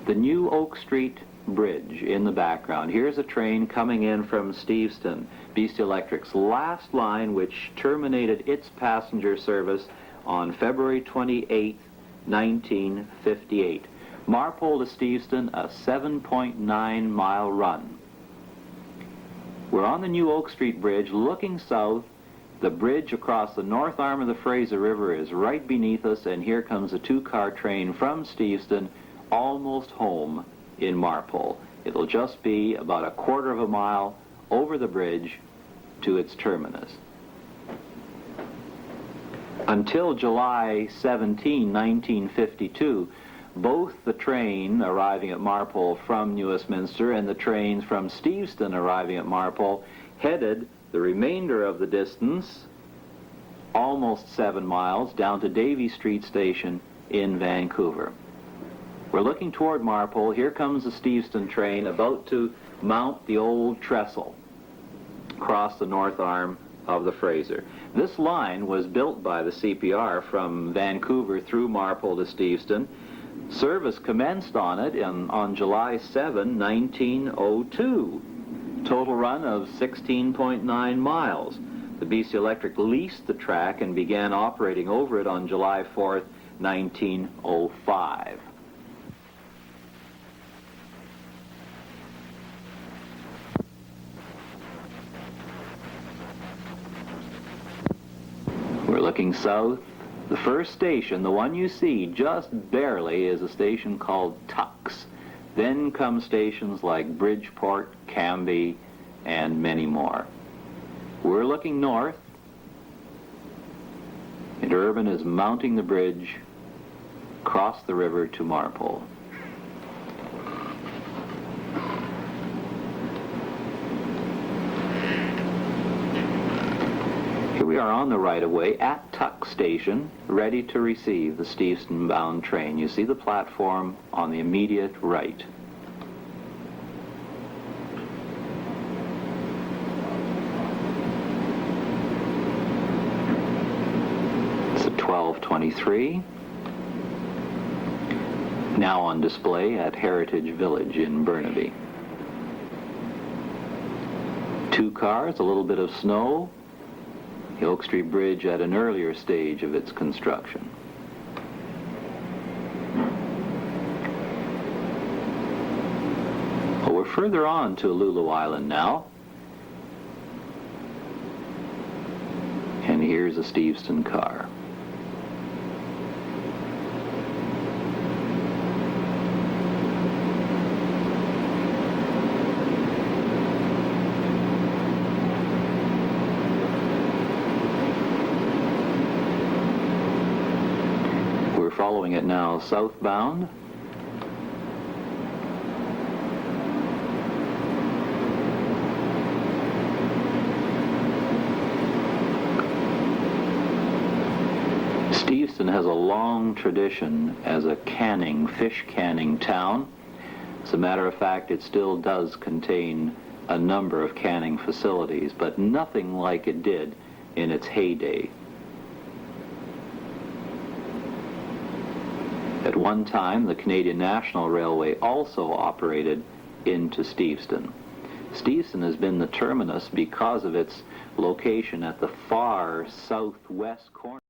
The new Oak Street Bridge in the background. Here's a train coming in from Steveston, BC Electric's last line, which terminated its passenger service on February 28, 1958. Marpole to Steveston, a 7.9-mile run. We're on the new Oak Street Bridge looking south. The bridge across the north arm of the Fraser River is right beneath us, and here comes a two-car train from Steveston, almost home in Marpole. It'll just be about a quarter of a mile over the bridge to its terminus. Until July 17, 1952, both the train arriving at Marpole from New Westminster and the trains from Steveston arriving at Marpole headed the remainder of the distance, almost 7 miles, down to Davie Street Station in Vancouver. We're looking toward Marpole. Here comes the Steveston train about to mount the old trestle across the north arm of the Fraser. This line was built by the CPR from Vancouver through Marpole to Steveston. Service commenced on it on July 7, 1902. Total run of 16.9 miles. The BC Electric leased the track and began operating over it on July 4, 1905. We're looking south. The first station, the one you see just barely, is a station called Tux. Then come stations like Bridgeport, Cambie, and many more. We're looking north. Interurban is mounting the bridge across the river to Marpole. Here we are on the right-of-way at Tux Station, ready to receive the Steveston-bound train. You see the platform on the immediate right. It's a 1223, now on display at Heritage Village in Burnaby. 2 cars, a little bit of snow. The Oak Street Bridge at an earlier stage of its construction. Well, we're further on to Lulu Island now. And here's a Steveston car. Following it now southbound. Steveston has a long tradition as a fish canning town. As a matter of fact, it still does contain a number of canning facilities, but nothing like it did in its heyday. At one time, the Canadian National Railway also operated into Steveston. Steveston has been the terminus because of its location at the far southwest corner.